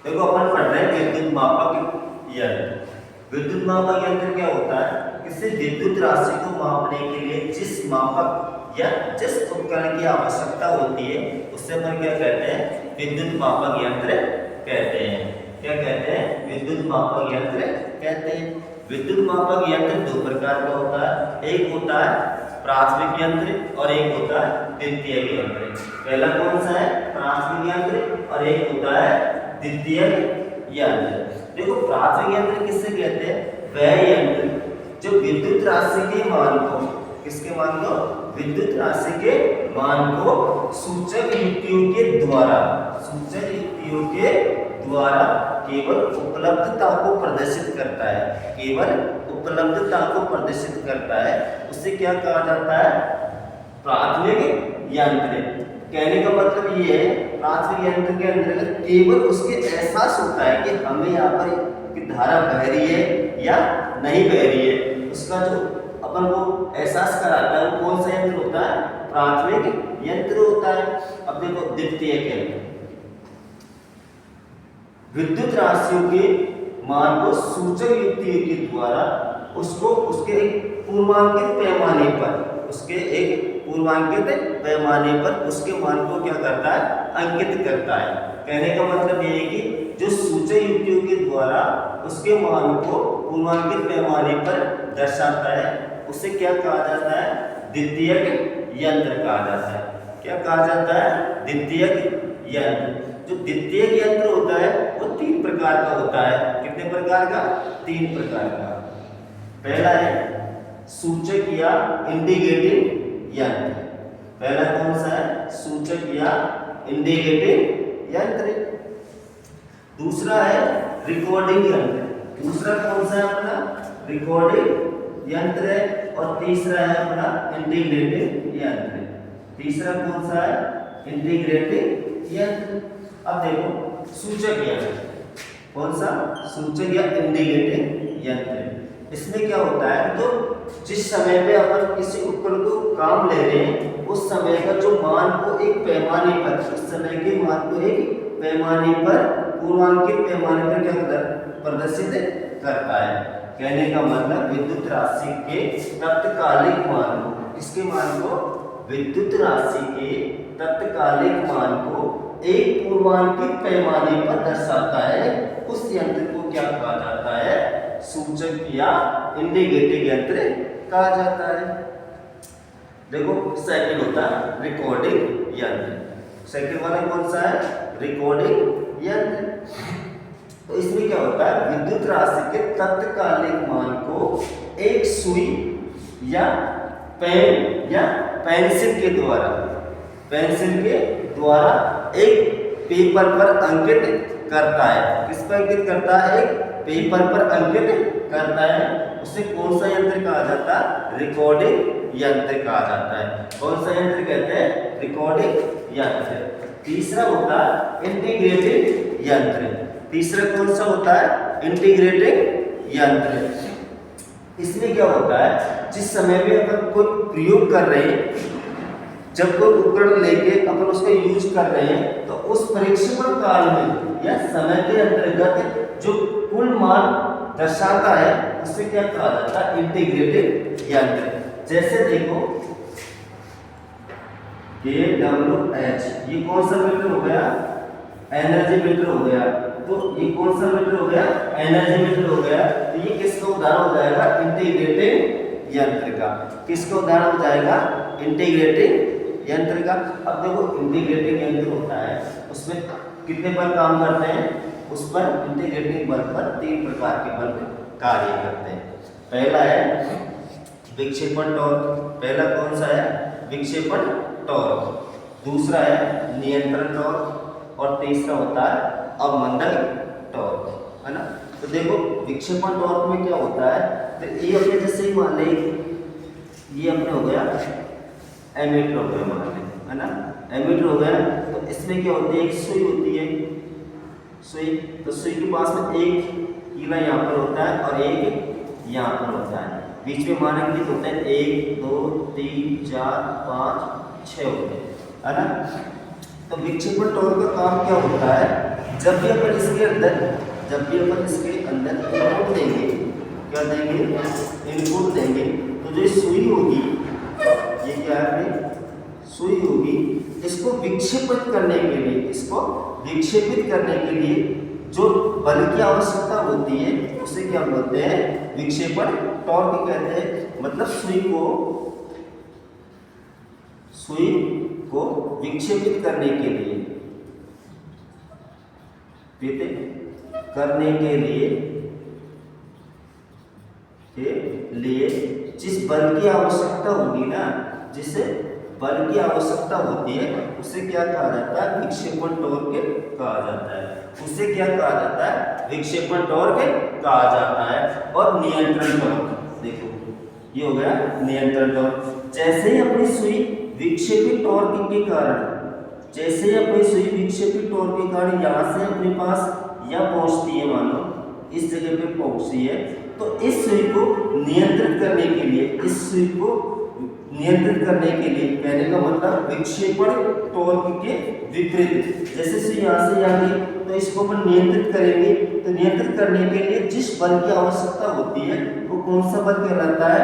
देखो अपन पढ़ रहे हैं विद्युत मापक यंत्र। विद्युत मापक यंत्र क्या होता है? किसी विद्युत राशि को मापने के लिए जिस मापक या जिस उपकरण की आवश्यकता होती है उससे अपन क्या कहते हैं? विद्युत मापक यंत्र कहते हैं। क्या कहते हैं? विद्युत मापक यंत्र कहते हैं। विद्युत मापक यंत्र दो प्रकार का होता है। एक होता है प्राथमिक यंत्र और एक होता है द्वितीयक यंत्र। पहला कौन सा है? प्राथमिक यंत्र और एक होता है द्वितीयक यंत्र। देखो प्राथमिक यंत्र किससे कहते हैं? वह यंत्र जो विद्युत राशि के मान को, किसके मान को? विद्युत राशि के मान को सूचक युक्तियों के द्वारा, सूचक युक्तियों के द्वारा केवल उपलब्धता को प्रदर्शित करता है, केवल उपलब्धता को प्रदर्शित करता है। उसे क्या कहा जाता है? प्राथमिक यंत्र। कहने का मतलब ये है प्राथमिक यंत्र के अंतर्गत केवल उसके एहसास होता है कि हमें यहाँ पर कि धारा बह रही है या नहीं बह रही है, उसका जो अपन को एहसास कराता है वो कौन सा यंत्र होता है? प्राथमिक यंत्र होता है। अब देखो द्वितीयक यंत्र, विद्युत राशियों के मान को सूचक युक्तियों के द्वारा उसको उसके एक पूर्वांकित पैमाने पर, उसके एक पूर्वांकित पैमाने पर उसके मान को क्या करता है? अंकित करता है। कहने का मतलब ये है कि जो सूचक युक्तियों के द्वारा उसके मान को पूर्वांकित पैमाने पर दर्शाता है उसे क्या कहा जाता है? द्वितीयक यंत्र कहा जाता है। क्या कहा जाता है? द्वितीयक यंत्र। जो द्वितीयक यंत्र होता है वो तीन प्रकार का होता है। कितने प्रकार का? तीन प्रकार का। पहला है सूचक या इंडिकेटिंग यंत्र। पहला कौन सा है? सूचक या इंडिकेटिंग यंत्र। दूसरा है रिकॉर्डिंग यंत्र। दूसरा कौन सा है अपना? रिकॉर्डिंग यंत्र है। और तीसरा है अपना इंटीग्रेटिंग यंत्र। तीसरा कौन सा है? इंटीग्रेटिंग यंत्र। अब देखो सूचक यंत्र, कौन सा? सूचक या इंडिकेटिंग यंत्र। इसमें क्या होता है? तो जिस समय पे अपन किसी उपकरण को काम ले रहे हैं उस समय का जो मान को एक पैमाने पर, उस समय के मान को एक पैमाने पर, पूर्वांकित पैमाने पर क्या प्रदर्शित करता है। कहने का मतलब विद्युत राशि के तत्कालिक मान को, किसके मान को? विद्युत राशि के तत्कालिक मान को एक पूर्वांकित पैमाने पर दर्शाता है। उस यंत्र को क्या कहा जाता है? सूचक या इंडिकेटिंग यंत्र कहा जाता है। देखो सेकंड होता है रिकॉर्डिंग यंत्र। सेकंड वाला कौन सा है? रिकॉर्डिंग यंत्र। तो इसमें क्या होता है? विद्युत राशि के तत्कालिक मान को एक सुई या पेन या पेंसिल के द्वारा, पेंसिल के द्वारा एक पेपर पर अंकित करता है। किस पर अंकित करता है? एक पेपर पर अंकित करता है। उसे कौन सा यंत्र कहा जाता है? रिकॉर्डिंग यंत्र कहा जाता है। कौन सा यंत्र कहते हैं? रिकॉर्डिंग यंत्र। तीसरा होता है इंटीग्रेटिंग यंत्र। तीसरा कौन सा होता है? इंटीग्रेटिंग यंत्र। इसमें क्या होता है? जिस समय में अपन कोई प्रयोग कर रहे हैं, जब कोई उपकरण लेके अपन उसका यूज कर रहे हैं तो उस परीक्षण काल में या समय के अंतर्गत जो कुल मान दर्शाता है उसे क्या कहा जाता है? इंटीग्रेटेड यंत्र। जैसे देखो KWH, ये कौन सा मीटर हो गया? एनर्जी मीटर हो गया। तो ये कौन सा मीटर हो गया? एनर्जी मीटर हो गया। तो ये किसका उदाहरण हो जाएगा? इंटीग्रेटेड यंत्र का। किसका उदाहरण हो जाएगा? इंटीग्रेटेड यंत्र का। अब देखो इंटीग्रेटिंग यंत्र होता है उसमें कितने बल काम करते हैं? उस पर इंटीग्रेटिंग बल पर तीन प्रकार के बल कार्य करते हैं। पहला है विक्षेपण टॉर्क। पहला कौन सा है? विक्षेपण टॉर्क। दूसरा है नियंत्रण टॉर्क और तीसरा होता है अवमंदन टॉर्क, है ना। तो देखो विक्षेपण टॉर्क में क्या होता है? तो ये अपने जैसे ही मान लें, ये अपने हो गया एमीटर हो गया, मान लें, है ना, एमीटर हो गया। तो इसमें क्या होती है? एक सुई होती है, सुई। तो सुई के पास में एक कीला यहाँ पर होता है और एक यहाँ पर होता है। बीच में मानांकित होते हैं 1 2 3 4 5 6 होते हैं, है ना। तो विक्षेपण टॉर्क का काम क्या होता है? जब भी अपन इसके अंदर इनपुट देंगे, क्या देंगे, इनपुट देंगे, तो जो सुई होगी, ये क्या है, सुई होगी, इसको विक्षेपित करने के लिए जो बल की आवश्यकता होती है उसे क्या बोलते हैं, विक्षेपण टॉर्क कहते हैं। मतलब सुई को विक्षेपित करने के लिए जिस बल की आवश्यकता होगी ना, जिसे बल की आवश्यकता होती है उसे क्या कहा जाता है, विक्षेपण टॉर्क कहा जाता है। उसे क्या कहा जाता है, विक्षेपण टॉर्क कहा जाता है। और नियंत्रण टॉर्क, देखो ये हो गया नियंत्रण टॉर्क। जैसे ही अपनी सुई विक्षेपित टॉर्क के कारण यहाँ से अपने पास या पहुंचती है, मानो इस जगह पे पहुंचती है, तो इस सुई को नियंत्रित करने के लिए कहने का मतलब विक्षेपण टॉर्क के विपरीत, जैसे सुई यहाँ से आ गई तो इसको अपन नियंत्रित करेंगे, तो नियंत्रित करने के लिए जिस बल की आवश्यकता होती है वो कौन सा बल कहलाता है,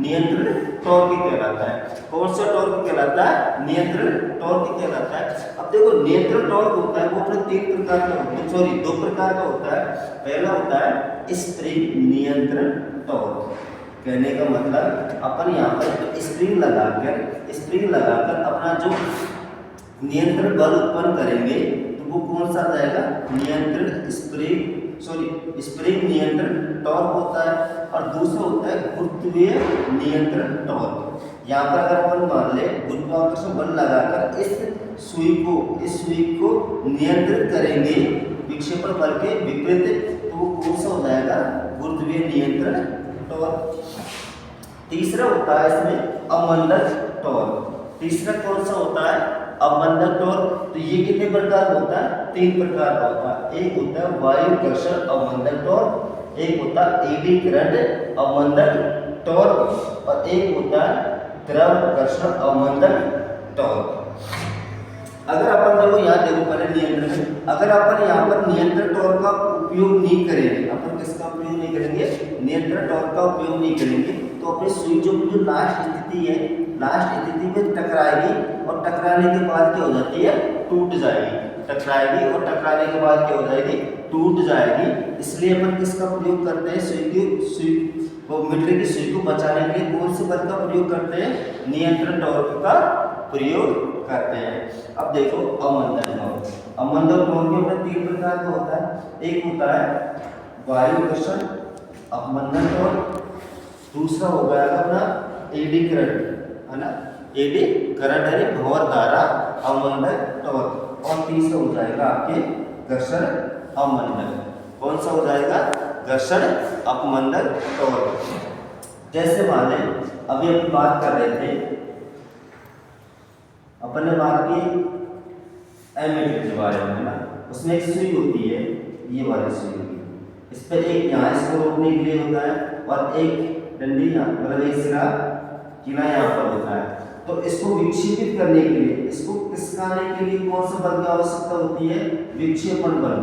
नियंत्रण टॉर्क कहलाता है। कौन सा टॉर्क कहलाता है, नियंत्रण टॉर्क कहलाता है। अब देखो नियंत्रण टॉर्क होता है वो अपने दो प्रकार का होता है। पहला होता है स्प्रिंग नियंत्रण टॉर्क। कहने का मतलब अपन यहाँ पर स्प्रिंग लगाकर अपना जो नियंत्रण बल उत्पन्न करेंगे तो वो कौन सा जाएगा, स्प्रिंग नियंत्रण टॉर्क होता है। और दूसरा होता है गुरुत्वीय नियंत्रण टॉर्क। यहाँ पर अगर अपन मान ले गुरुत्वाकर्षण बल लगाकर इस सुई को नियंत्रित करेंगे विक्षेपण बल के विपरीत, तो वो कौन सा हो जाएगा, गुरुत्वीय नियंत्रण टॉर्क। तीसरा होता है इसमें अवमंदक टॉर्क। तीसरा कौन सा होता है, अवमंदक टॉर्क। तो ये कितने प्रकार का होता है, 3 प्रकार का होता है। एक होता है वायु घर्षण अवमंदक टॉर्क, एक होता है एडी करंट अवमंदक टॉर्क, और एक होता है द्रव घर्षण अवमंदक टॉर्क। अगर अपन पहले नियंत्रण, अगर अपन यहाँ पर नियंत्रण टॉर्क का उपयोग नहीं करेंगे, अपन किसका उपयोग नहीं करेंगे, नियंत्रण टॉर्क का उपयोग नहीं करेंगे, तो अपनी सुई जो लास्ट स्थिति में टकराएगी, और टकराने के बाद क्या हो जाती है, टूट जाएगी। इसलिए अपन किसका प्रयोग करते हैं, सुई को मीटर की सुई को बचाने के लिए कौन से बल का प्रयोग करते हैं, नियंत्रण टॉर्क का प्रयोग करते हैं। अब देखो अवमंदक टॉर्क में अपने 3 प्रकार का होता है। एक होता है वायु घर्षण अवमंदक टॉर्क, दूसरा हो गया अपना एडी करंट, है ना, एडी करंट यानी भंवर धारा अवमंदक टॉर्क, और तीसरा हो जाएगा आपके घर्षण अवमंदक। कौन सा हो जाएगा, घर्षण अवमंदक टॉर्क। जैसे मान लें अभी अपन बात कर रहे थे, अपन ने बात की एमीटर के बारे में, ना, उसमें एक सुई होती है, ये वाली सुई होती है, इस पर एक यहाँ इसको रोकने के लिए होता है, और एक डंडी मतलब एक सिरा किला यहाँ पर होता है। तो इसको विक्षेपित करने के लिए, इसको खिसकाने के लिए कौन से बल की आवश्यकता होती है, विक्षेपण बल।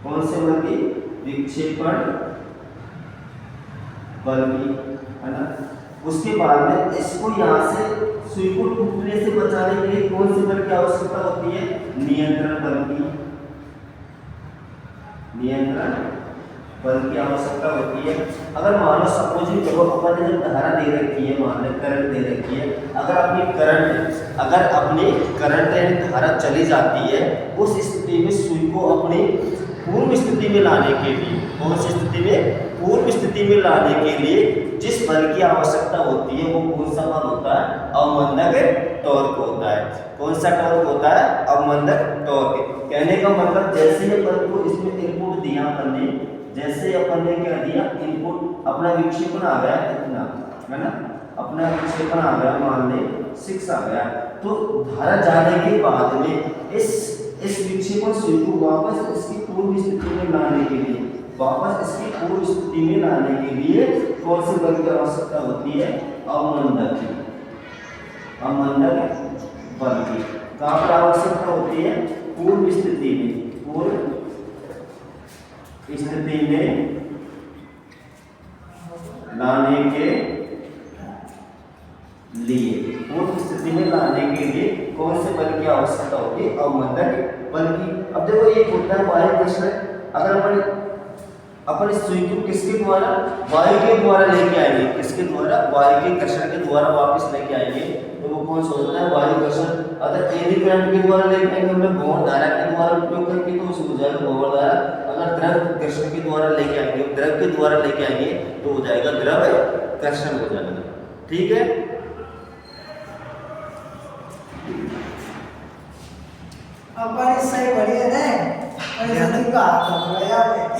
कौन से बल की, विक्षेपण बल की, है ना। उसके बाद में इसको यहाँ से सुई को टूटने से बचाने के लिए कौन से बल की आवश्यकता होती है, नियंत्रण बल की आवश्यकता होती है। अगर मान लो सपोजिंग करो अपन ने जब धारा दे रखी है, मान लो करंट दे रखी है, अगर अपनी करंट धारा चली जाती है, उस स्थिति में सुई को अपनी पूर्व स्थिति में लाने के लिए, कौन सी स्थिति में, पूर्व स्थिति में लाने के लिए जिस बल की आवश्यकता होती है वो कौन सा बल होता है, अवमंदक टॉर्क होता है। कौन सा टॉर्क होता है, अवमंदक टॉर्क। कहने का मतलब जैसे अपन को इसमें इनपुट दिया अपन ने, क्या दिया इनपुट, अपना विक्षेपण आ गया इतना, है ना, अपना विक्षेपण आ गया, मान ले 6 आ गया, तो धारा जाने के बाद में इस विक्षेपण सुई को वापस इसकी पूर्व स्थिति में लाने के लिए, कौन से बल की आवश्यकता होती है, अवमंदक बल की कहाँ पर आवश्यकता होती है? पूर्व स्थिति में, पूर्व स्थिति में लाने के लिए, पूर्व स्थिति में लाने के लिए कौन से बल की आवश्यकता होती है? अवमंदक बल की। अब देखो ये होता है वायु घर्षण। अगर अपन इस सुई को किसके द्वारा? वायु के द्वारा लेके आएंगे। किसके द्वारा? वायु के घर्षण के द्वारा वापस लेके आएंगे, तो वो कौन सा होता है? वायु घर्षण। अगर एडी करंट के द्वारा लेके आएंगे हम लोग भंवर धारा के द्वारा उपयोग करके, तो उसको हो जाएगा भंवर धारा। अगर द्रव घर्षण के द्वारा लेके आएंगे, द्रव के द्वारा लेके आएंगे, तो हो जाएगा द्रव घर्षण हो जाएगा। ठीक है, अब सही बढ़िया है, और जल्दी का हाथ